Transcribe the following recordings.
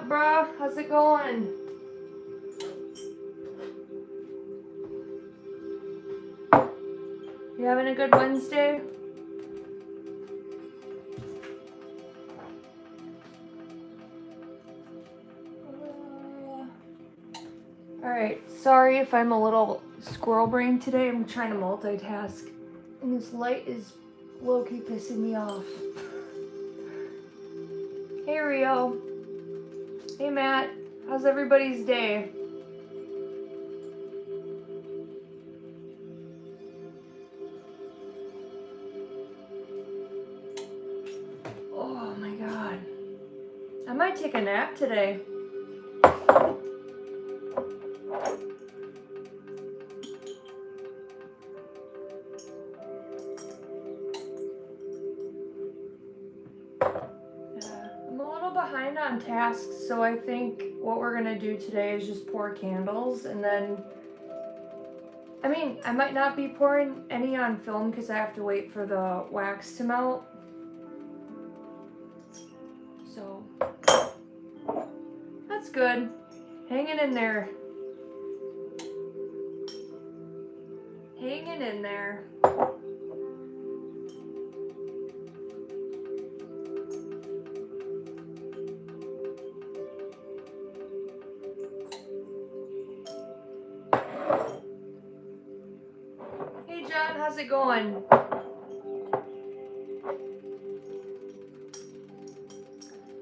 bruh? How's it going? You having a good Wednesday? Alright, sorry if I'm a little squirrel brain today. I'm trying to multitask. And this light is low-key pissing me off. Hey Rio. Hey Matt. How's everybody's day? Oh my god. I might take a nap today. On tasks, so I think what we're gonna do today is just pour candles, and then I might not be pouring any on film because I have to wait for the wax to melt. So that's good. Hanging in there. Hanging in there. How's it going?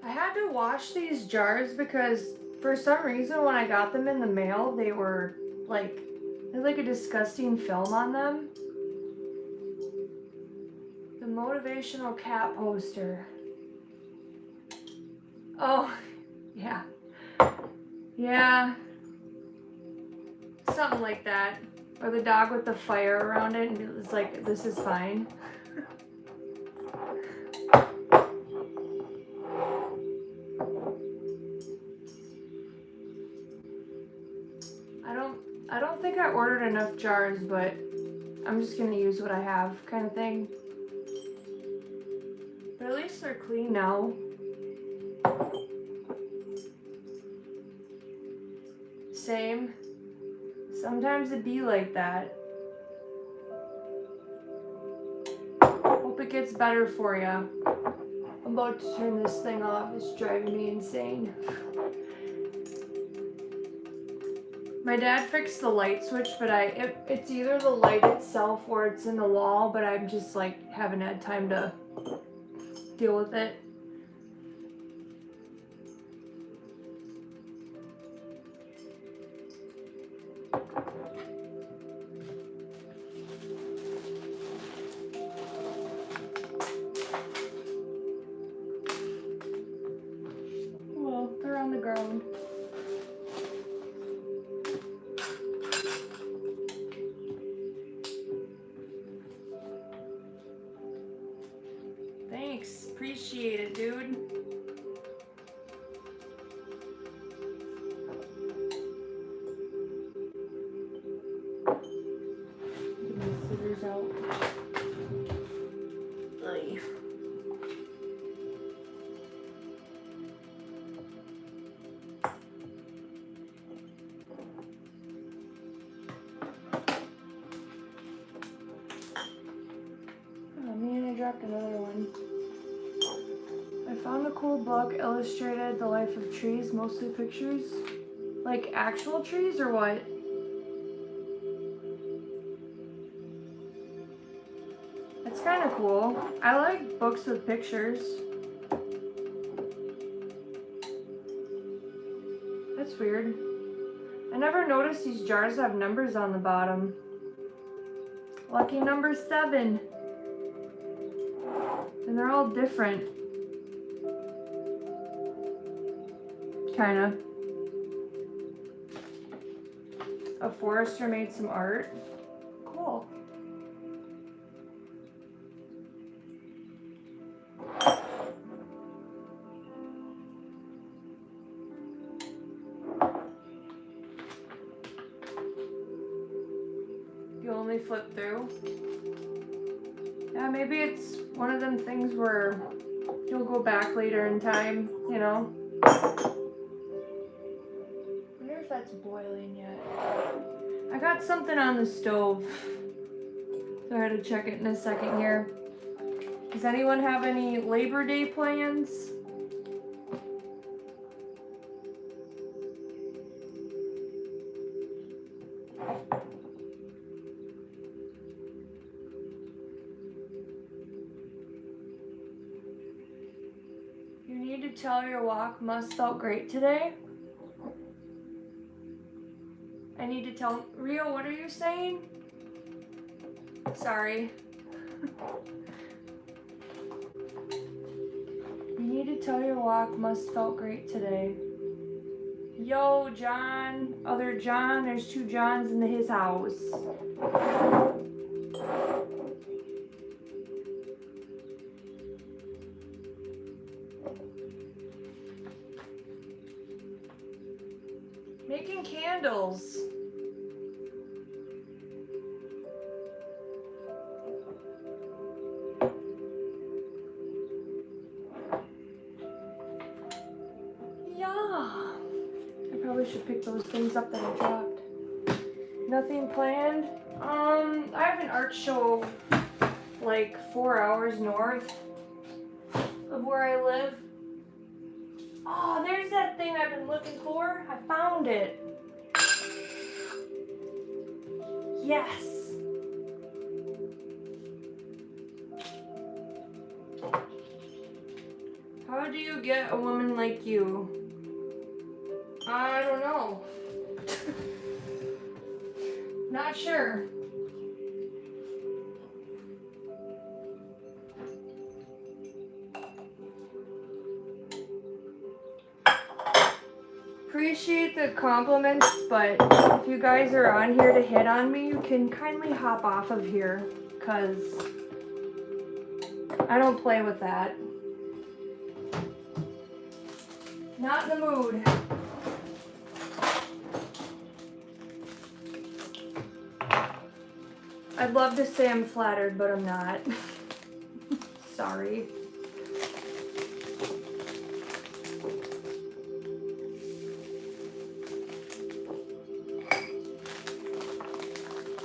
I had to wash these jars because for some reason when I got them in the mail, they were like, they had like a disgusting film on them. The motivational cat poster. Oh, yeah. Yeah. Something like that. Or the dog with the fire around it, and it's like, this is fine. I don't think I ordered enough jars, but I'm just gonna use what I have, kind of thing. But at least they're clean now. Same. Sometimes it be like that. Hope it gets better for you. I'm about to turn this thing off. It's driving me insane. My dad fixed the light switch, but it's either the light itself or it's in the wall, but I'm just like haven't had time to deal with it. Well, they're on the ground. Thanks. Appreciate it, dude. Get my scissors out. Ugh. Oh man, I dropped another one. I found a cool book illustrated the life of trees, mostly pictures. Like actual trees or what? That's kind of cool. I like books with pictures. That's weird. I never noticed these jars have numbers on the bottom. Lucky number 7. And they're all different. Kinda. A forester made some art. Cool. You only flip through? Yeah, maybe it's one of them things where you'll go back later in time, you know? if that's boiling yet. I got something on the stove, so I had to check it in a second here. Does anyone have any Labor Day plans? You need to tell your walk must felt great today. I need to tell Rio, what are you saying? Sorry. You need to tell your walk must felt great today. Yo, John, other John, there's 2 Johns in his house. Making candles. I probably should pick those things up that I dropped. Nothing planned. I have an art show like 4 hours north of where I live. Oh, there's that thing I've been looking for. I found it. Yes. How do you get a woman like you? I don't know. Not sure. Appreciate the compliments, but if you guys are on here to hit on me, you can kindly hop off of here, because I don't play with that. Not in the mood. I'd love to say I'm flattered, but I'm not. Sorry.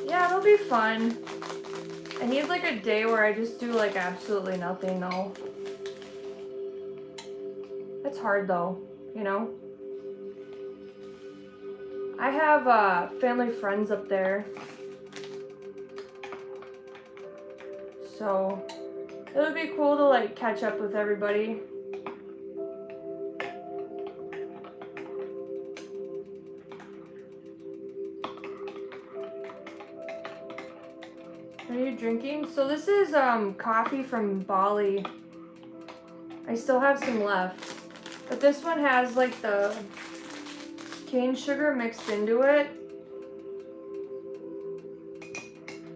Yeah, it'll be fun. I need like a day where I just do like absolutely nothing though. That's hard though, you know? I have family friends up there. So it would be cool to like catch up with everybody. What are you drinking? So this is coffee from Bali. I still have some left. But this one has like the cane sugar mixed into it.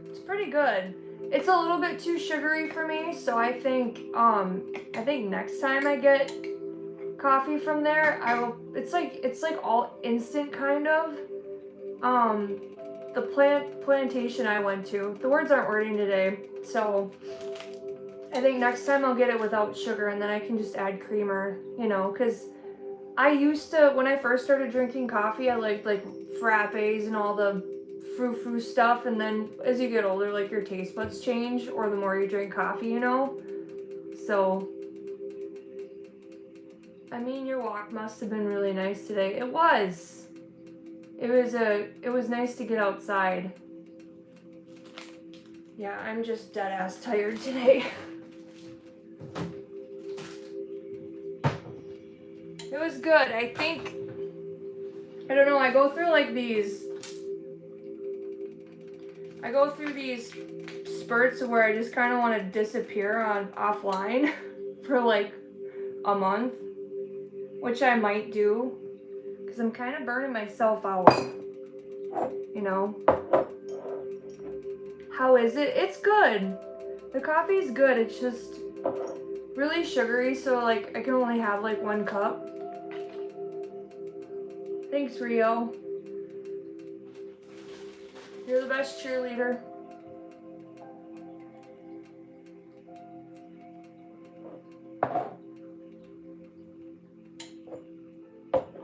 It's pretty good. It's a little bit too sugary for me, so I think next time I get coffee from there, I will. It's like all instant kind of. The plantation I went to. The words aren't wording today, so I think next time I'll get it without sugar, and then I can just add creamer. You know, because I used to, when I first started drinking coffee, I liked like frappes and all the frou-frou stuff, and then as you get older, like your taste buds change, or the more you drink coffee, you know? So, I mean, your walk must have been really nice today. It was. It was nice to get outside. Yeah, I'm just dead ass tired today. It was good. I think, I don't know, I go through these spurts where I just kind of want to disappear offline for like a month, which I might do, because I'm kind of burning myself out, you know. How is it? It's good. The coffee's good. It's just really sugary, so like I can only have like 1 cup. Thanks, Rio. You're the best cheerleader.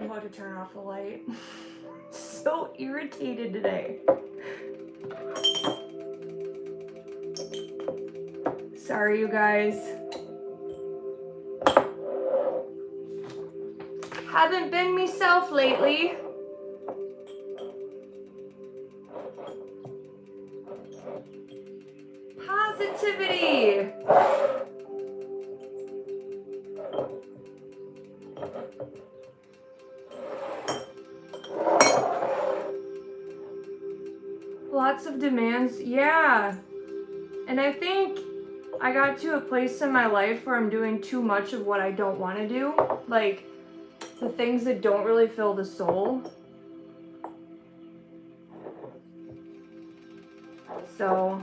I'm about to turn off the light. so irritated today. Sorry, you guys. Haven't been myself lately. Positivity. Lots of demands, yeah. And I think I got to a place in my life where I'm doing too much of what I don't want to do. Like, the things that don't really fill the soul. So...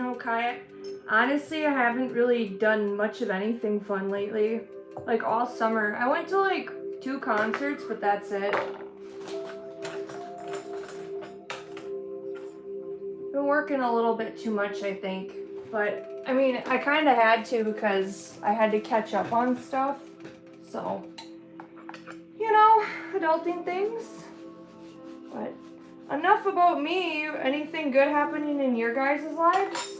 Okay. Honestly, I haven't really done much of anything fun lately. Like all summer. I went to like 2 concerts, but that's it. Been working a little bit too much, I think. But, I mean, I kind of had to because I had to catch up on stuff. So, you know, adulting things. But enough about me. Anything good happening in your guys' lives?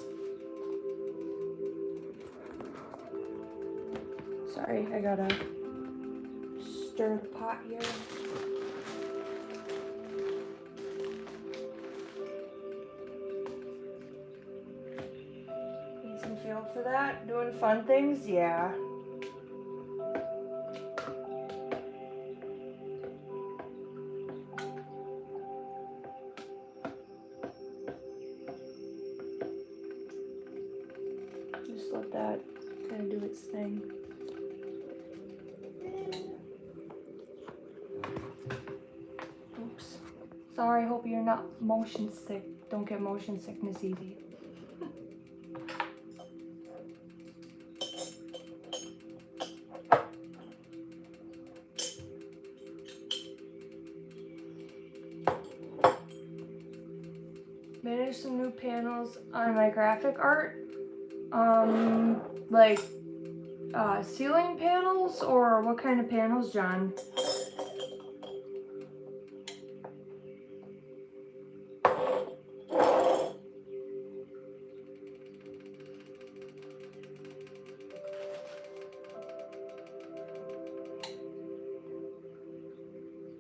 Sorry, I gotta stir the pot here. Need some feel for that? Doing fun things? Yeah. Just let that kind of do its thing. Oops. Sorry, hope you're not motion sick. Don't get motion sickness easy. Manage some new panels on my graphic art. Like ceiling panels, or what kind of panels, John?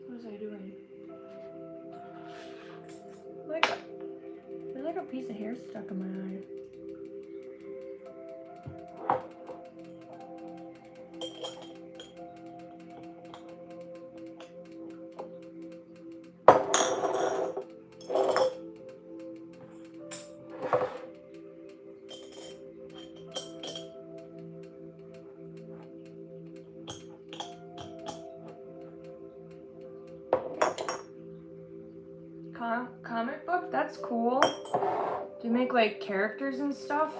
What was I doing? There's like a piece of hair stuck in my eye. Comic book? That's cool. Do you make like characters and stuff?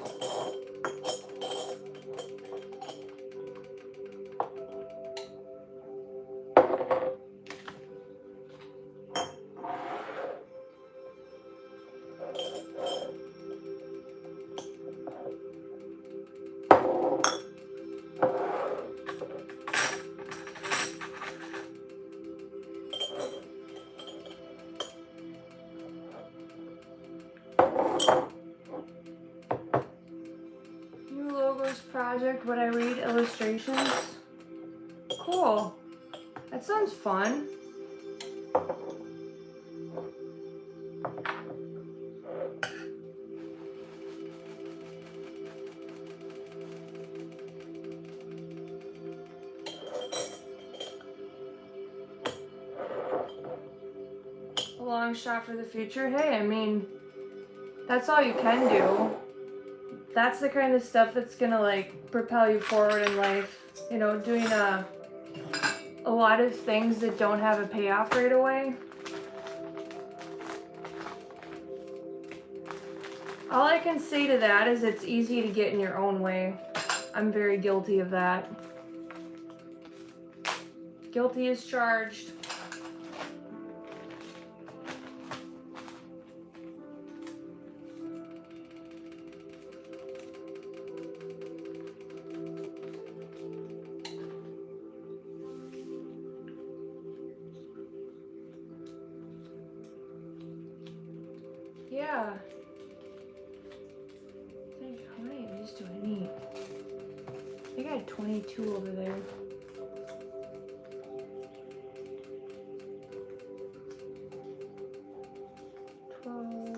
Project, would I read illustrations? Cool. That sounds fun. A long shot for the future. Hey, I mean, that's all you can do. That's the kind of stuff that's gonna like propel you forward in life. You know, doing a lot of things that don't have a payoff right away. All I can say to that is it's easy to get in your own way. I'm very guilty of that. Guilty as charged. Yeah. I think, how many of these do I need? I think I had 22 over there. 12.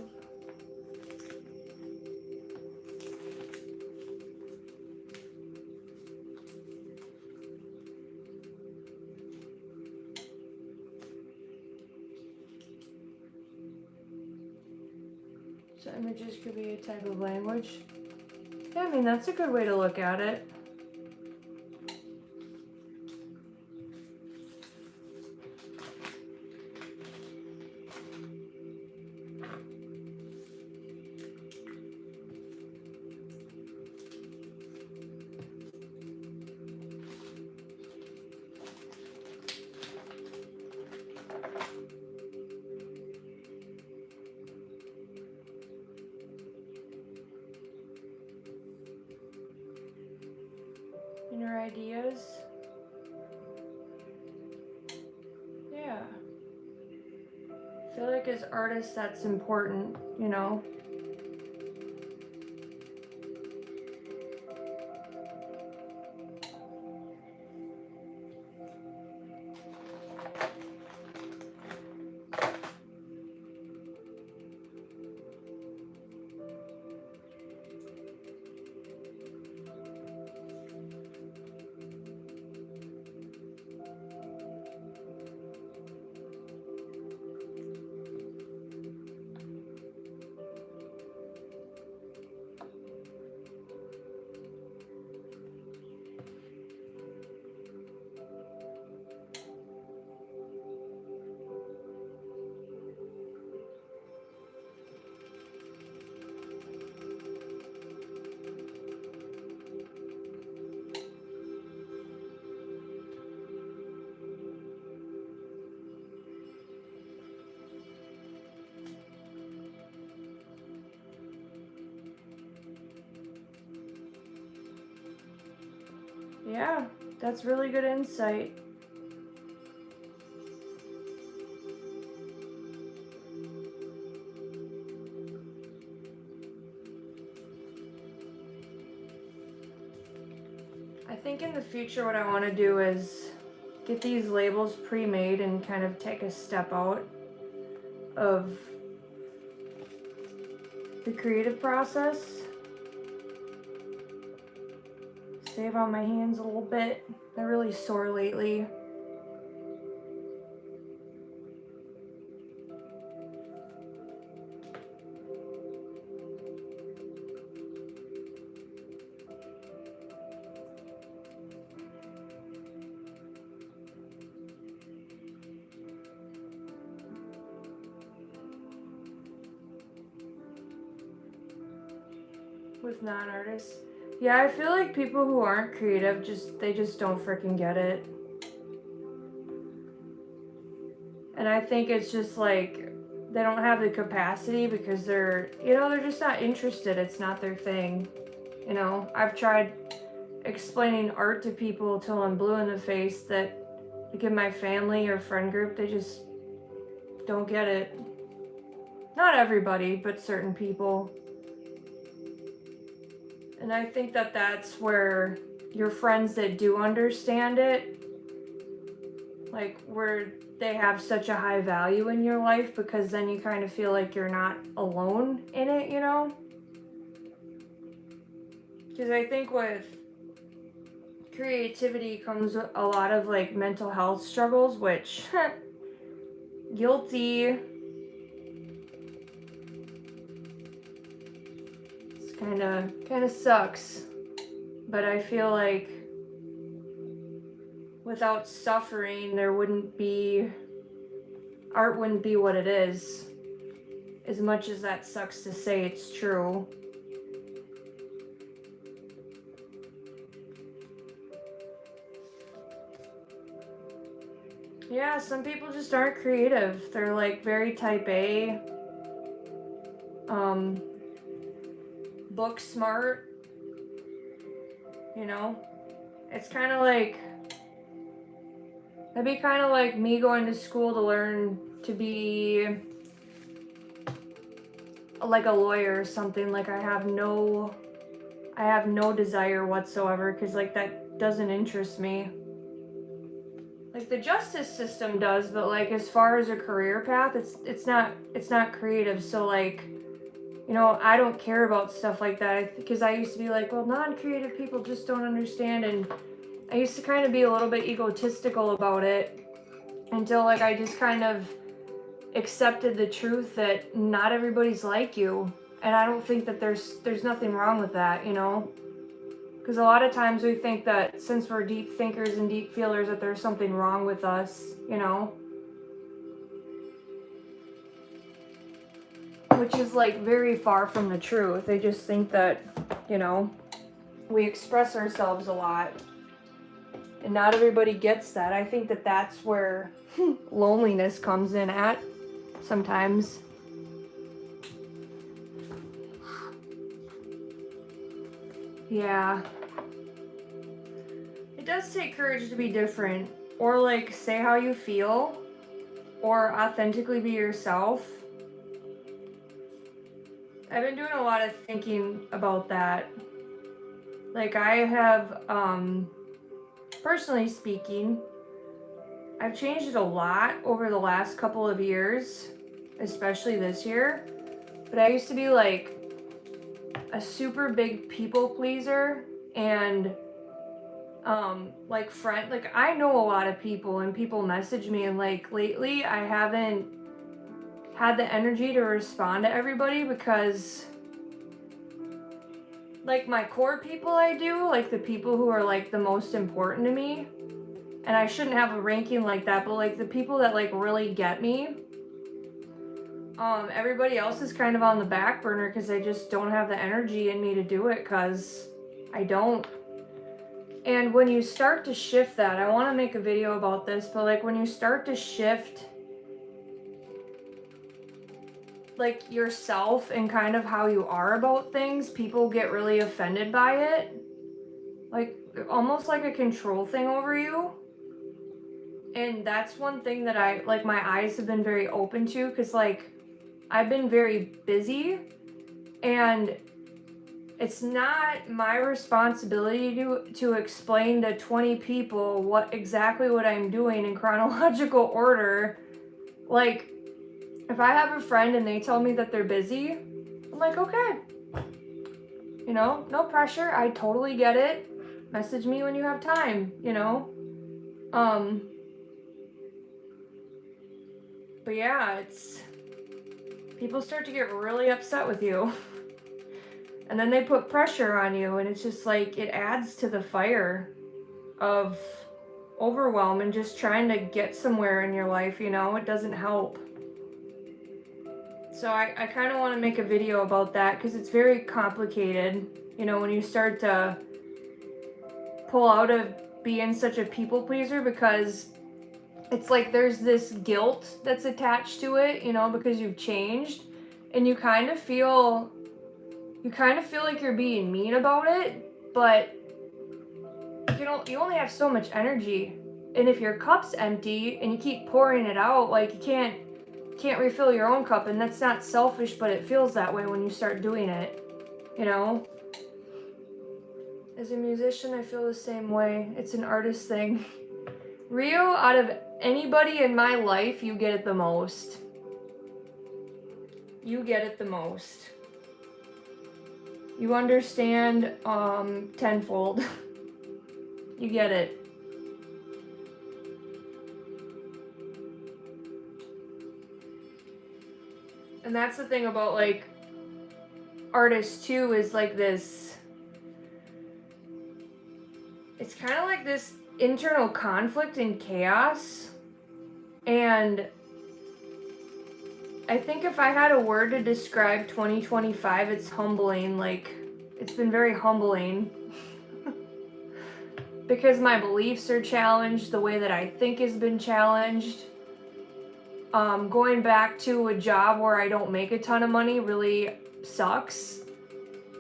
So images could be a type of language. Yeah, I mean, that's a good way to look at it. Inner ideas. Yeah. I feel like as artists that's important, you know? Yeah, that's really good insight. I think in the future what I want to do is get these labels pre-made and kind of take a step out of the creative process. Save on my hands a little bit. They're really sore lately. With non-artists. Yeah, I feel like people who aren't creative they just don't freaking get it. And I think it's just like they don't have the capacity because they're just not interested. It's not their thing. You know, I've tried explaining art to people till I'm blue in the face that like in my family or friend group, they just don't get it. Not everybody, but certain people. And I think that that's where your friends that do understand it, like where they have such a high value in your life, because then you kind of feel like you're not alone in it, you know? Because I think with creativity comes a lot of like mental health struggles, which guilty. It's kind of sucks, but I feel like without suffering, art wouldn't be what it is. as much as that sucks to say, it's true. Yeah, some people just aren't creative. They're like very type A, book smart, you know? It's kind of like, that'd be kind of like me going to school to learn to be like a lawyer or something. Like I have no desire whatsoever, because like that doesn't interest me. Like the justice system does, but like as far as a career path, it's not creative. So like, you know, I don't care about stuff like that, because I used to be like, well, non-creative people just don't understand, and I used to kind of be a little bit egotistical about it until like I just kind of accepted the truth that not everybody's like you, and I don't think that there's nothing wrong with that, you know. Because a lot of times we think that since we're deep thinkers and deep feelers that there's something wrong with us, you know? Which is like very far from the truth. They just think that, you know, we express ourselves a lot. And not everybody gets that. I think that that's where loneliness comes in at sometimes. Yeah. It does take courage to be different, or like say how you feel, or authentically be yourself. I've been doing a lot of thinking about that. Like I have, personally speaking, I've changed it a lot over the last couple of years, especially this year. But I used to be like a super big people pleaser, and like I know a lot of people, and people message me, and like lately I haven't had the energy to respond to everybody, because like my core people I do, like the people who are like the most important to me, and I shouldn't have a ranking like that, but like the people that like really get me, everybody else is kind of on the back burner because I just don't have the energy in me to do it, because I don't. And when you start to shift that, I want to make a video about this, but like when you start to shift like yourself and kind of how you are about things, people get really offended by it. Like almost like a control thing over you. And that's one thing that I like, my eyes have been very open to, because like I've been very busy, and it's not my responsibility to explain to 20 people what I'm doing in chronological order. Like if I have a friend and they tell me that they're busy, I'm like, okay, you know, no pressure. I totally get it. Message me when you have time, you know? But yeah, people start to get really upset with you. And then they put pressure on you, and it's just like, it adds to the fire of overwhelm and just trying to get somewhere in your life, you know? It doesn't help. So I kind of want to make a video about that, because it's very complicated, you know, when you start to pull out of being such a people pleaser, because it's like there's this guilt that's attached to it, you know, because you've changed, and you kind of feel like you're being mean about it, but you only have so much energy, and if your cup's empty and you keep pouring it out, like you can't refill your own cup, and that's not selfish, but it feels that way when you start doing it, you know? As a musician, I feel the same way. It's an artist thing. Rio, out of anybody in my life, you get it the most. You get it the most. You understand tenfold. You get it. And that's the thing about like artists too, is like this, it's kind of like this internal conflict and chaos, and I think if I had a word to describe 2025, it's humbling. Like, it's been very humbling. Because my beliefs are challenged, the way that I think has been challenged. Going back to a job where I don't make a ton of money really sucks.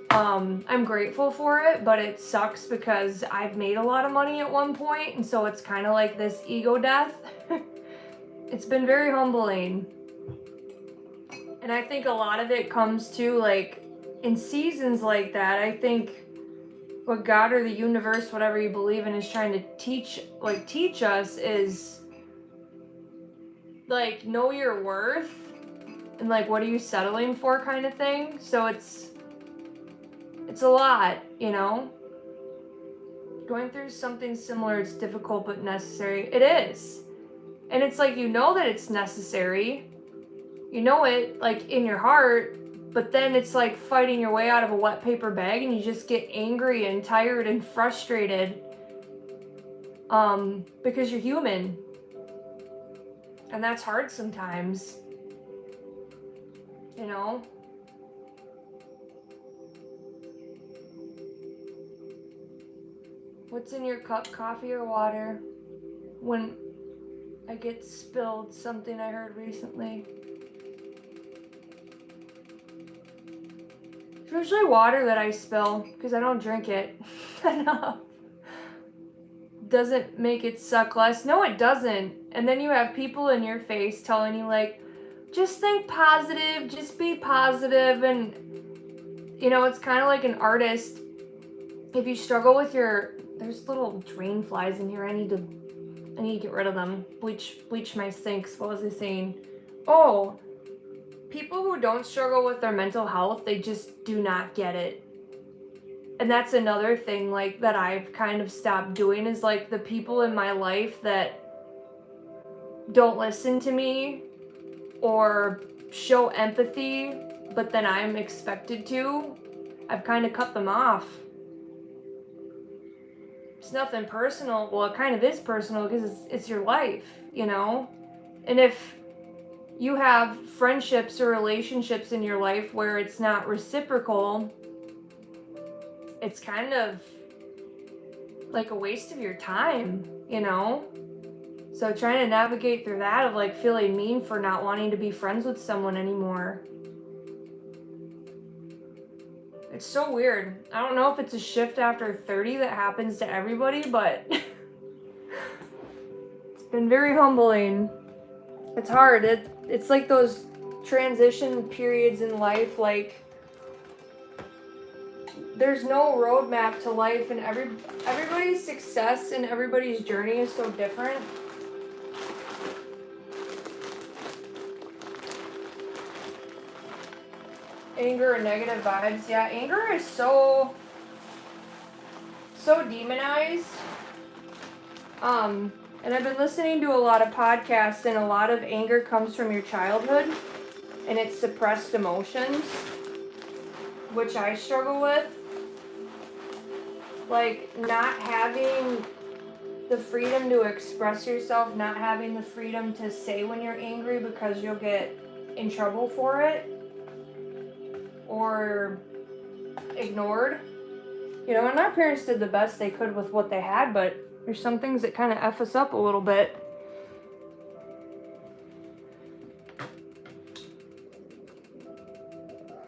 I'm grateful for it, but it sucks because I've made a lot of money at one point, and so it's kind of like this ego death. It's been very humbling. And I think a lot of it comes to, like, in seasons like that, I think what God or the universe, whatever you believe in, is trying to teach us is, like, know your worth and, like, what are you settling for kind of thing. So it's a lot, you know? Going through something similar, it's difficult but necessary. It is. And it's like, you know that it's necessary. You know it, like, in your heart, but then it's like fighting your way out of a wet paper bag, and you just get angry and tired and frustrated because you're human. And that's hard sometimes, you know? What's in your cup, coffee or water? When I get spilled something I heard recently. It's usually water that I spill because I don't drink it enough. Doesn't make it suck less. No, it doesn't. And then you have people in your face telling you, like, just think positive, just be positive. And, you know, it's kind of like an artist. If you struggle with there's little drain flies in here. I need to get rid of them. Bleach my sinks. What was I saying? Oh, people who don't struggle with their mental health, they just do not get it. And that's another thing, like, that I've kind of stopped doing is, like, the people in my life that don't listen to me or show empathy, but then I'm expected to, I've kind of cut them off. It's nothing personal. Well, it kind of is personal because it's your life, you know? And if you have friendships or relationships in your life where it's not reciprocal, it's kind of like a waste of your time, you know? So trying to navigate through that of, like, feeling mean for not wanting to be friends with someone anymore. It's so weird. I don't know if it's a shift after 30 that happens to everybody, but it's been very humbling. It's hard. It's like those transition periods in life, like, there's no roadmap to life, and everybody's success and everybody's journey is so different. Anger and negative vibes. Yeah, anger is so demonized. And I've been listening to a lot of podcasts, and a lot of anger comes from your childhood, and it's suppressed emotions, which I struggle with. Like, not having the freedom to express yourself, not having the freedom to say when you're angry because you'll get in trouble for it or ignored. You know, and our parents did the best they could with what they had, but there's some things that kind of F us up a little bit.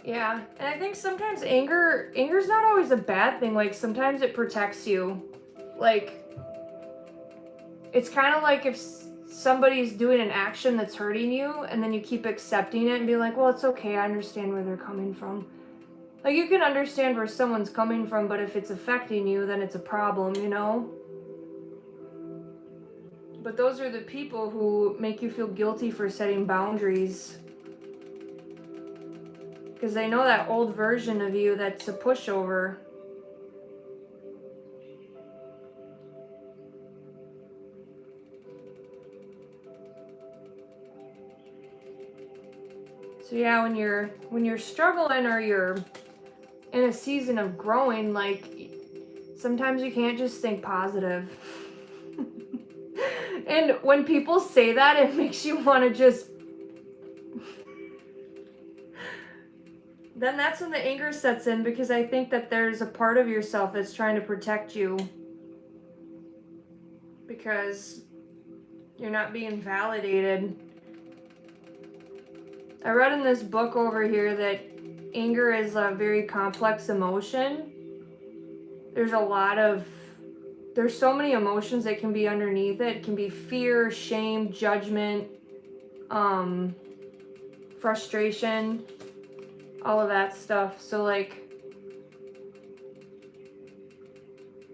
Yeah, and I think sometimes anger's not always a bad thing. Like, sometimes it protects you. Like, it's kind of like if somebody's doing an action that's hurting you, and then you keep accepting it and be like, well, it's okay, I understand where they're coming from. Like, you can understand where someone's coming from, but if it's affecting you, then it's a problem, you know? But those are the people who make you feel guilty for setting boundaries. Because they know that old version of you that's a pushover. So yeah, when you're struggling or you're in a season of growing, like, sometimes you can't just think positive. And when people say that, it makes you want to just then that's when the anger sets in, because I think that there's a part of yourself that's trying to protect you because you're not being validated. I read in this book over here that anger is a very complex emotion. There's so many emotions that can be underneath it. It can be fear, shame, judgment, frustration, all of that stuff. So like,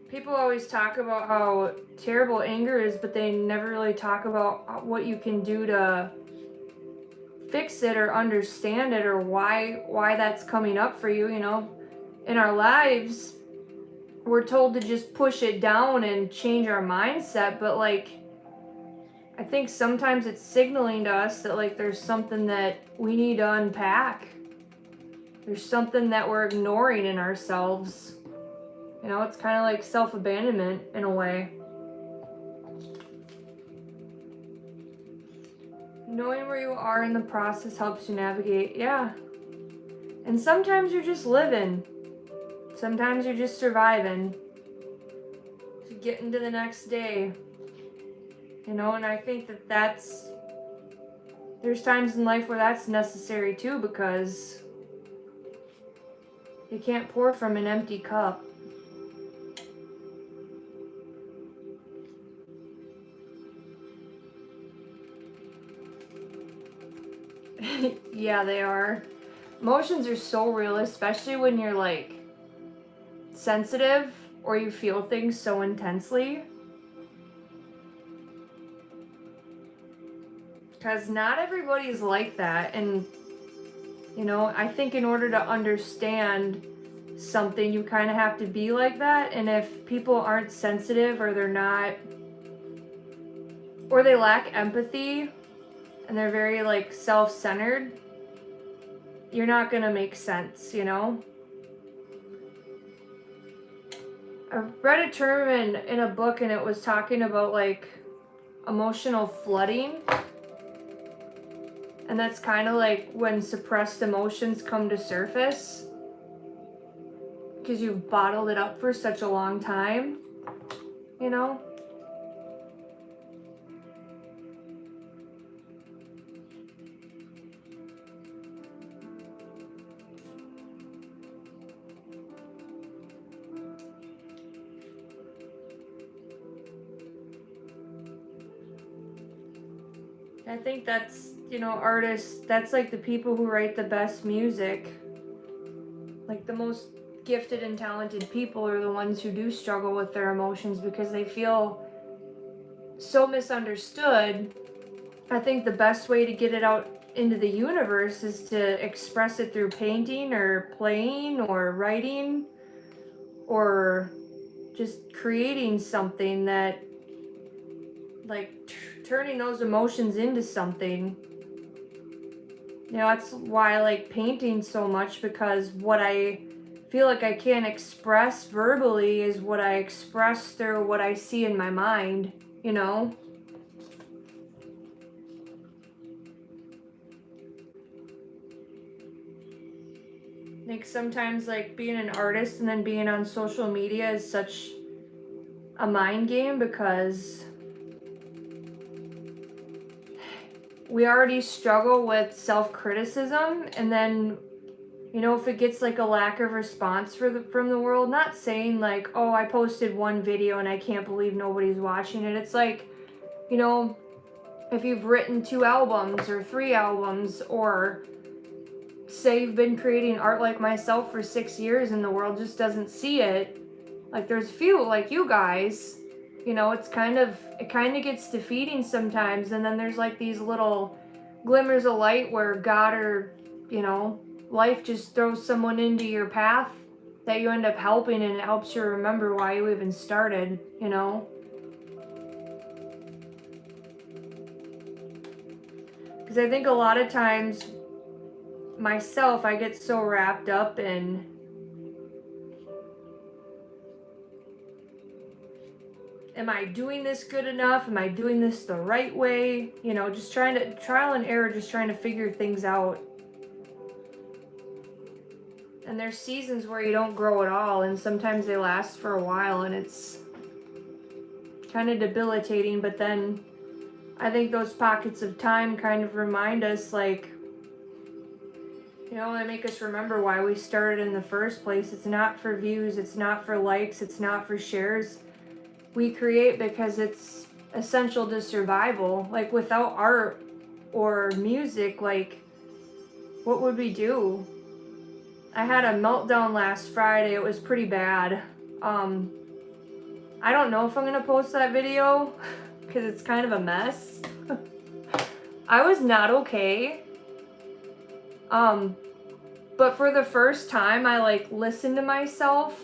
people always talk about how terrible anger is, but they never really talk about what you can do to fix it or understand it, or why that's coming up for you. You know, in our lives, we're told to just push it down and change our mindset, but like, I think sometimes it's signaling to us that like there's something that we need to unpack. There's something that we're ignoring in ourselves. You know, it's kind of like self-abandonment in a way. Knowing where you are in the process helps you navigate. Yeah. And sometimes you're just living. Sometimes you're just surviving. Just getting to the next day. You know, and I think that there's times in life where that's necessary too, because you can't pour from an empty cup. Yeah, they are. Emotions are so real, especially when you're like sensitive or you feel things so intensely. Because not everybody's like that. And, you know, I think in order to understand something, you kind of have to be like that. And if people aren't sensitive, or they're not, or they lack empathy, and they're very like self-centered, you're not gonna make sense, you know? I read a term in a book, and it was talking about like emotional flooding. And that's kind of like when suppressed emotions come to surface because you've bottled it up for such a long time, you know? I think that's, you know, artists, that's like the people who write the best music. Like the most gifted and talented people are the ones who do struggle with their emotions because they feel so misunderstood. I think the best way to get it out into the universe is to express it through painting or playing or writing or just creating something that like turning those emotions into something. You know, that's why I like painting so much, because what I feel like I can't express verbally is what I express through what I see in my mind, you know? Like sometimes like being an artist and then being on social media is such a mind game, because we already struggle with self-criticism, and then, you know, if it gets like a lack of response from the world, not saying like, oh, I posted one video and I can't believe nobody's watching it. It's like, you know, if you've written 2 albums or 3 albums, or say you've been creating art like myself for 6 years and the world just doesn't see it, like there's few like you guys, you know, it kind of gets defeating sometimes. And then there's like these little glimmers of light where God, or, you know, life just throws someone into your path that you end up helping, and it helps you remember why you even started, you know? Because I think a lot of times myself, I get so wrapped up in am I doing this good enough? Am I doing this the right way? You know, just trying to trial and error, just trying to figure things out. And there's seasons where you don't grow at all, and sometimes they last for a while, and it's kind of debilitating. But then I think those pockets of time kind of remind us, like, you know, they make us remember why we started in the first place. It's not for views, it's not for likes, it's not for shares. We create because it's essential to survival. Like, without art or music, like, what would we do? I had a meltdown last Friday. It was pretty bad. I don't know if I'm gonna post that video because it's kind of a mess. I was not okay. But for the first time, I like listened to myself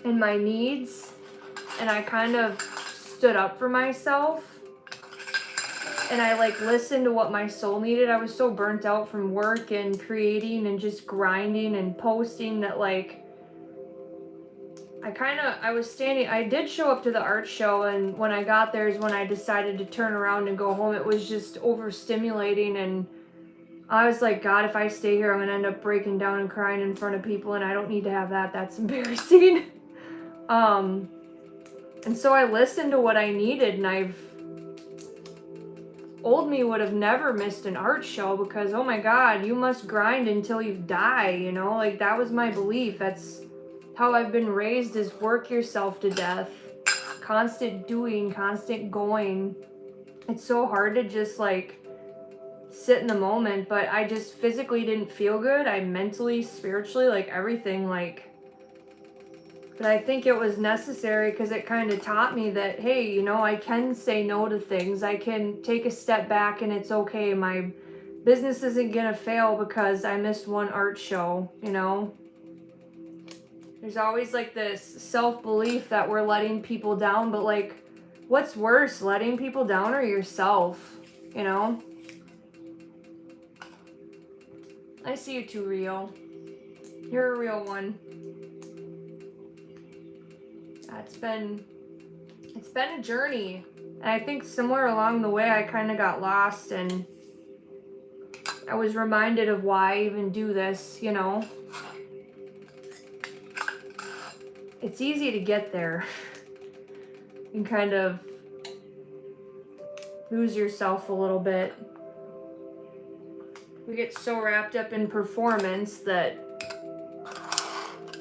and my needs, and I kind of stood up for myself. And I like listened to what my soul needed. I was so burnt out from work and creating and just grinding and posting that, like, I did show up to the art show, and when I got there is when I decided to turn around and go home. It was just overstimulating, and I was like, God, if I stay here, I'm gonna end up breaking down and crying in front of people, and I don't need to have that. That's embarrassing. And so I listened to what I needed, and old me would have never missed an art show because, oh my God, you must grind until you die, you know? Like, that was my belief. That's how I've been raised, is work yourself to death. Constant doing, constant going. It's so hard to just, like, sit in the moment, but I just physically didn't feel good. I mentally, spiritually, like, everything, like... But I think it was necessary because it kind of taught me that, hey, you know, I can say no to things. I can take a step back and it's okay. My business isn't going to fail because I missed one art show, you know? There's always like this self-belief that we're letting people down, but like, what's worse, letting people down or yourself, you know? I see you too, Rio. You're a real one. It's been a journey, and I think somewhere along the way I kind of got lost, and I was reminded of why I even do this, you know. It's easy to get there and kind of lose yourself a little bit. We get so wrapped up in performance that,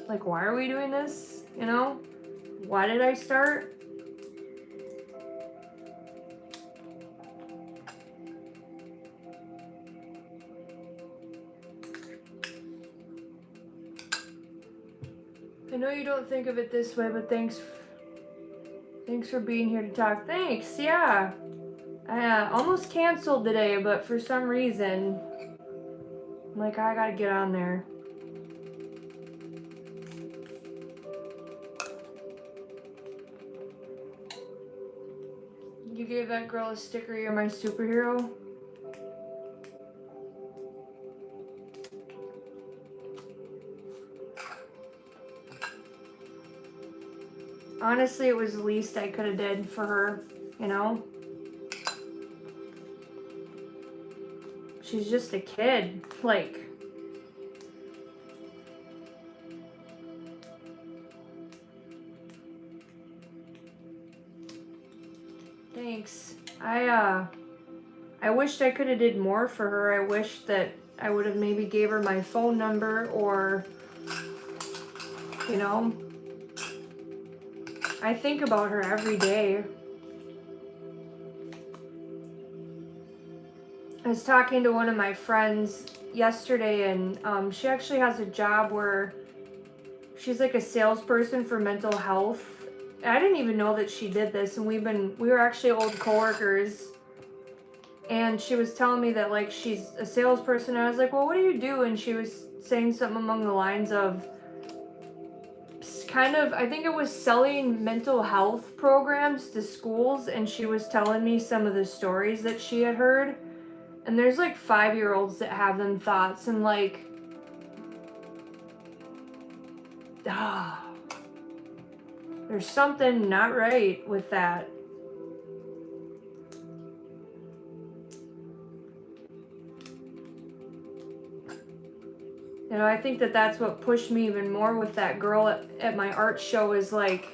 like, why are we doing this, you know? Why did I start? I know you don't think of it this way, but thanks for being here to talk. Thanks, yeah. I almost canceled today, but for some reason, I'm like, I gotta get on there. You gave that girl a sticker, you're my superhero? Honestly, it was the least I could have did for her, you know? She's just a kid, like... Thanks. I wished I could have did more for her. I wish that I would have maybe gave her my phone number, or, you know, I think about her every day. I was talking to one of my friends yesterday, and she actually has a job where she's like a salesperson for mental health. I didn't even know that she did this, and we were actually old coworkers. And she was telling me that, like, she's a salesperson. And I was like, well, what do you do? And she was saying something along the lines of kind of, I think it was selling mental health programs to schools. And she was telling me some of the stories that she had heard. And there's like 5-year-olds that have them thoughts, and like, there's something not right with that. You know, I think that that's what pushed me even more with that girl at my art show is like,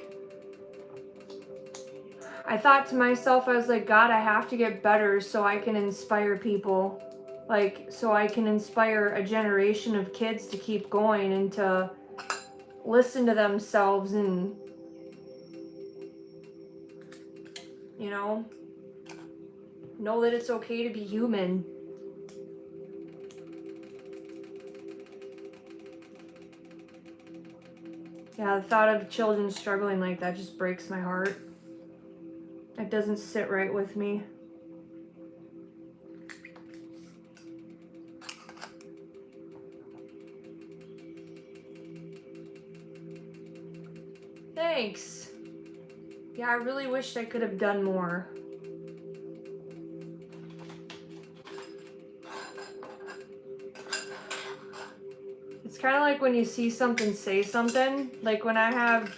I thought to myself, I was like, God, I have to get better so I can inspire people. Like, so I can inspire a generation of kids to keep going and to listen to themselves and, you know that it's okay to be human. Yeah, the thought of children struggling like that just breaks my heart. It doesn't sit right with me. Thanks. Yeah, I really wished I could have done more. It's kind of like when you see something, say something. Like when I have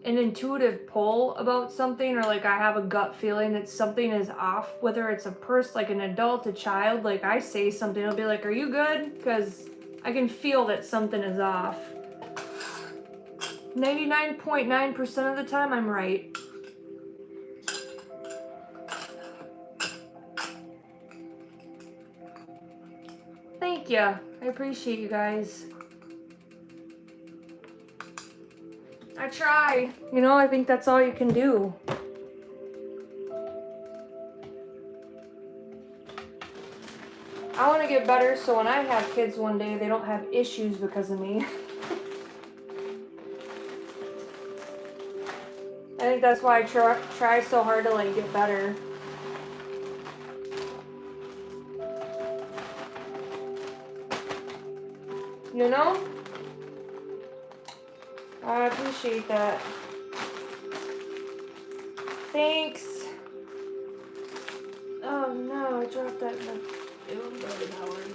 an intuitive pull about something, or like I have a gut feeling that something is off, whether it's a person, like an adult, a child, like I say something, it'll be like, are you good? Because I can feel that something is off. 99.9% of the time, I'm right. Thank you. I appreciate you guys. I try. You know, I think that's all you can do. I want to get better so when I have kids one day, they don't have issues because of me. I think that's why I try so hard to like get better. You know? I appreciate that. Thanks. Oh no, I dropped that in the... It won't go to that one.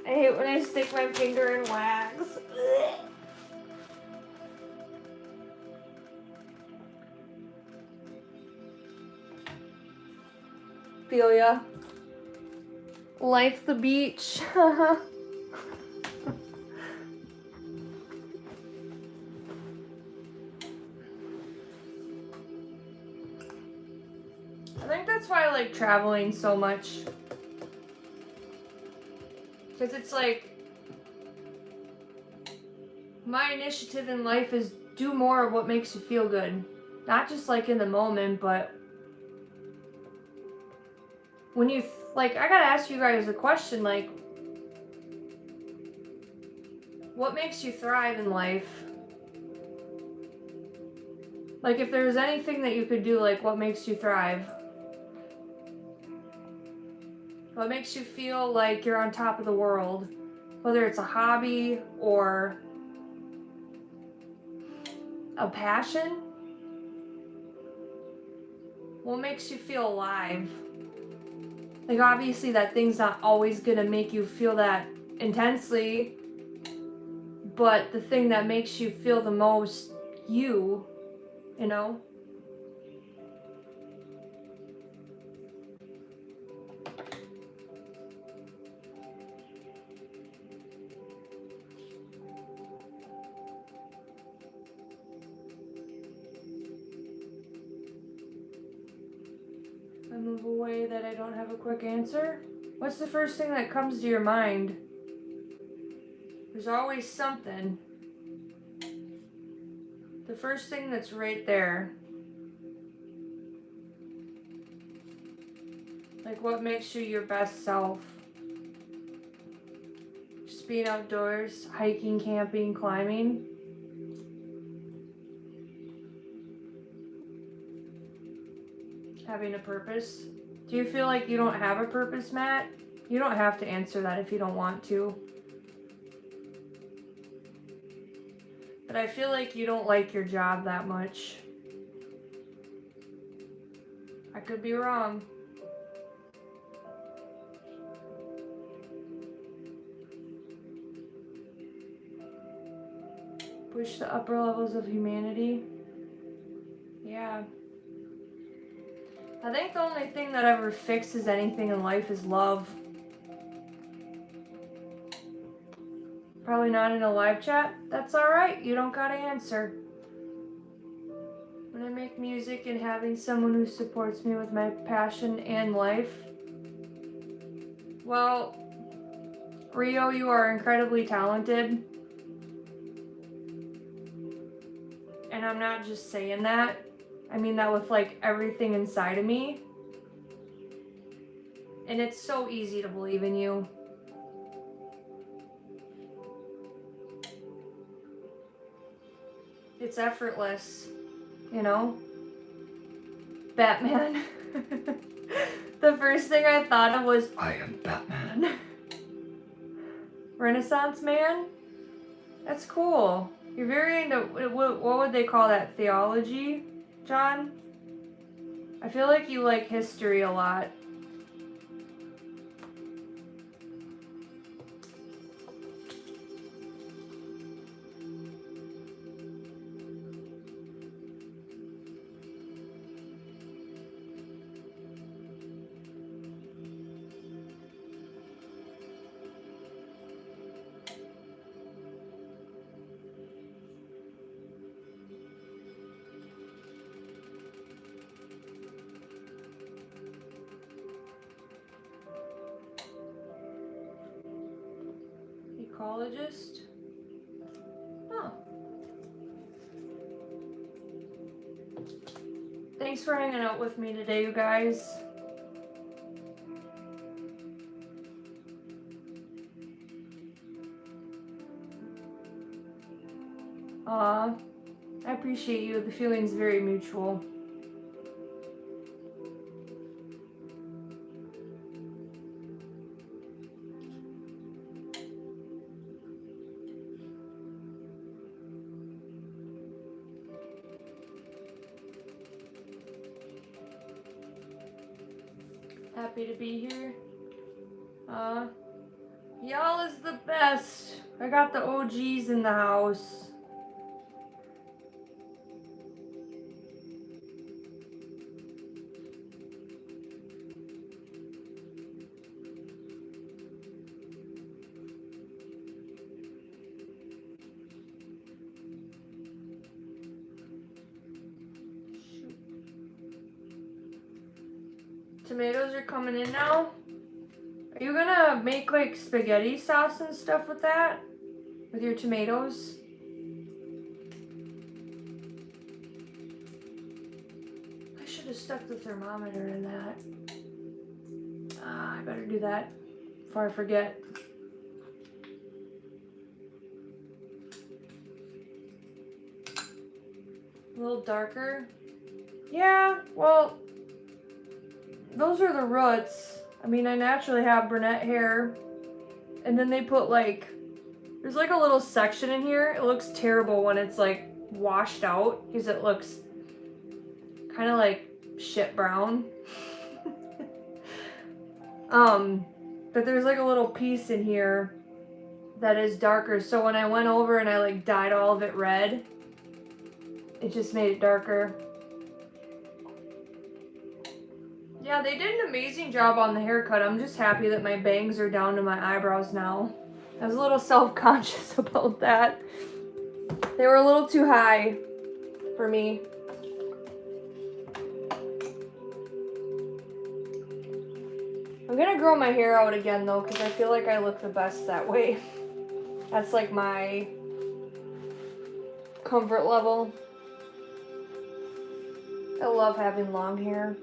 I hate when I stick my finger in wax. Ugh. Feel ya. Life's the beach. I think that's why I like traveling so much. Because it's like, my initiative in life is do more of what makes you feel good. Not just like in the moment, but when you, like, I gotta ask you guys a question, like, what makes you thrive in life? Like, if there's anything that you could do, like, what makes you thrive? What makes you feel like you're on top of the world? Whether it's a hobby or a passion? What makes you feel alive? Like, obviously that thing's not always gonna make you feel that intensely, but the thing that makes you feel the most you know? I move away that I don't have a quick answer. What's the first thing that comes to your mind? There's always something. The first thing that's right there. Like, what makes you your best self? Just being outdoors, hiking, camping, climbing. Having a purpose. Do you feel like you don't have a purpose, Matt? You don't have to answer that if you don't want to. But I feel like you don't like your job that much. I could be wrong. Push the upper levels of humanity. Yeah. I think the only thing that ever fixes anything in life is love. Probably not in a live chat. That's alright. You don't gotta answer. When I make music and having someone who supports me with my passion and life. Well, Rio, you are incredibly talented. And I'm not just saying that. I mean that with like everything inside of me. And it's so easy to believe in you. It's effortless, you know? Batman. The first thing I thought of was, I am Batman. Renaissance man? That's cool. You're very into, what would they call that, theology, John? I feel like you like history a lot. Ecologist? Huh. Thanks for hanging out with me today, you guys. Aw, I appreciate you. The feeling's very mutual. Happy to be here. Y'all is the best. I got the OGs in the house. Tomatoes are coming in now. Are you gonna make like spaghetti sauce and stuff with that? With your tomatoes? I should have stuck the thermometer in that. I better do that before I forget. A little darker. Yeah, well, those are the roots. I mean, I naturally have brunette hair. And then they put like, there's like a little section in here. It looks terrible when it's like washed out because it looks kind of like shit brown. But there's like a little piece in here that is darker. So when I went over and I like dyed all of it red, it just made it darker. Yeah, they did an amazing job on the haircut. I'm just happy that my bangs are down to my eyebrows now. I was a little self-conscious about that. They were a little too high for me. I'm gonna grow my hair out again though, because I feel like I look the best that way. That's like my comfort level. I love having long hair.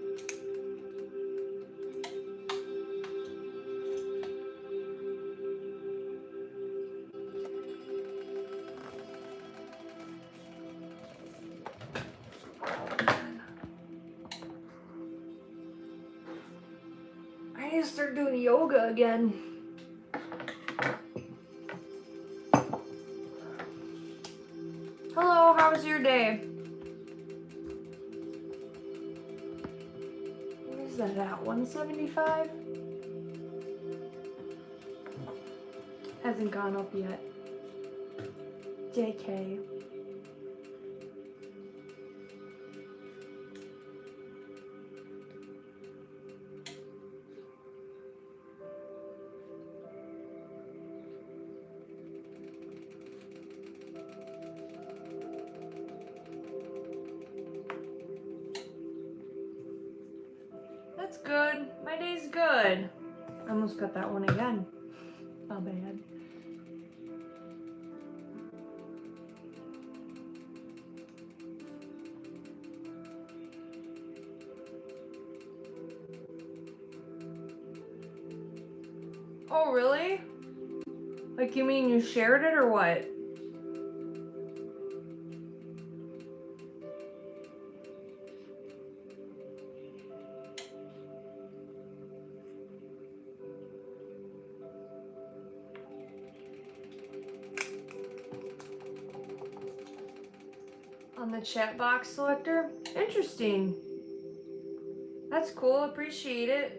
I need to start doing yoga again. Hello, how was your day? What is that at? 175? Hasn't gone up yet. JK. good. My day's good. I almost got that one again. Not bad. Oh, really? Like, you mean you shared it or what? On the chat box selector? Interesting. That's cool. Appreciate it.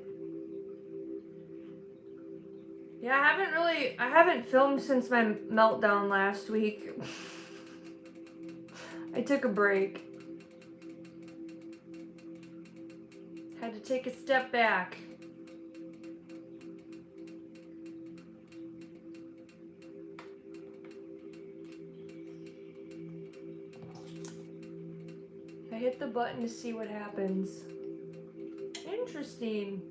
Yeah, I haven't filmed since my meltdown last week. I took a break. Had to take a step back. I hit the button to see what happens. Interesting.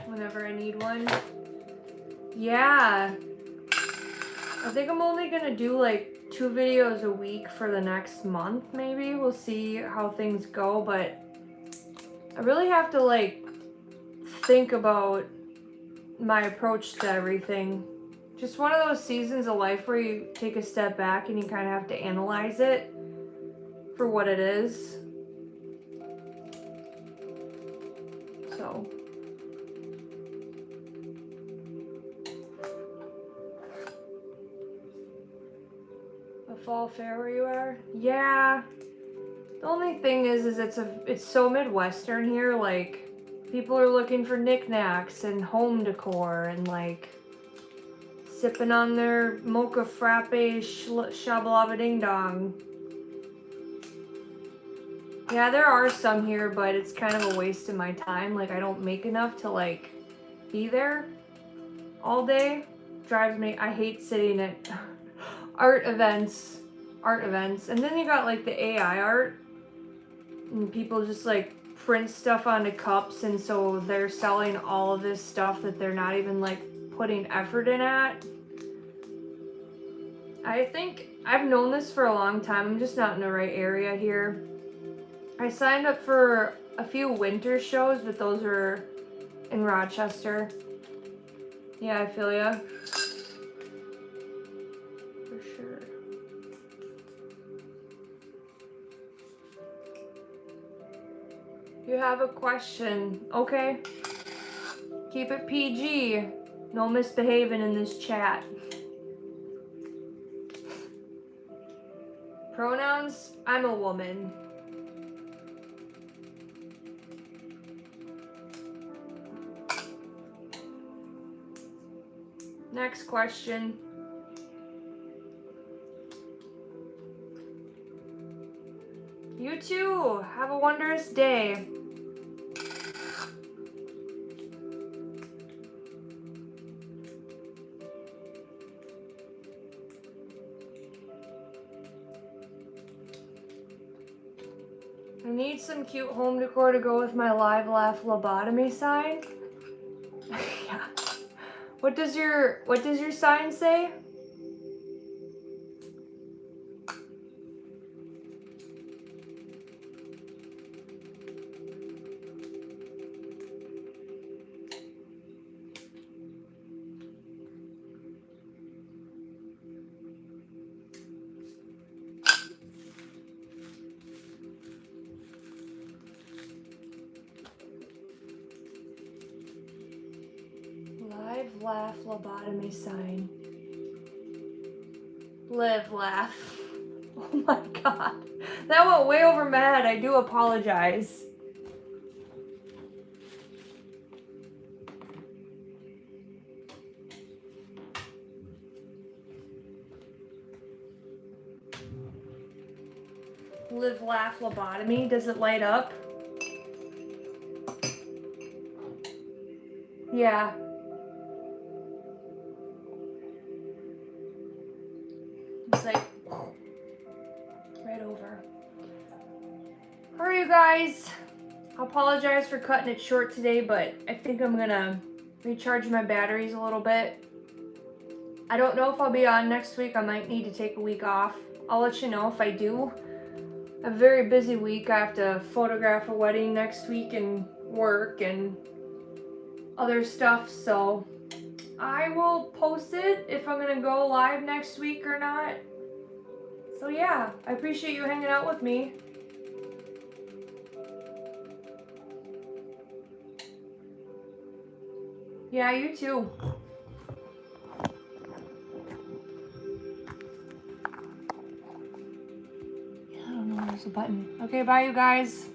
Whenever I need one. Yeah. I think I'm only gonna do like 2 videos a week for the next month, maybe. We'll see how things go, but I really have to like think about my approach to everything. Just one of those seasons of life where you take a step back and you kind of have to analyze it for what it is. So. A fall fair where you are? Yeah. The only thing is it's so Midwestern here, like people are looking for knickknacks and home decor and like sipping on their mocha frappe shabalaba ding dong. Yeah, there are some here, but it's kind of a waste of my time. Like, I don't make enough to like be there all day. Drives me, I hate sitting at art events. And then you got like the AI art and people just like print stuff onto cups, and so they're selling all of this stuff that they're not even like putting effort in at. I think I've known this for a long time. I'm just not in the right area here. I signed up for a few winter shows, but those are in Rochester. Yeah, I feel ya. For sure. You have a question. Okay. Keep it PG. No misbehaving in this chat. Pronouns, I'm a woman. Next question. You too. Have a wondrous day. I need some cute home decor to go with my live laugh lobotomy sign. Yeah. What does your sign say? Live laugh lobotomy sign. Live laugh. Oh my god. That went way over my head. I do apologize. Live Laugh Lobotomy. Does it light up? Yeah. It's like right over. Alright, you guys. I apologize for cutting it short today, but I think I'm gonna recharge my batteries a little bit. I don't know if I'll be on next week. I might need to take a week off. I'll let you know if I do. I have a very busy week. I have to photograph a wedding next week and work and other stuff, so I will post it if I'm gonna go live next week or not. So yeah, I appreciate you hanging out with me. Yeah, you too. I don't know, there's a button. Okay, bye you guys.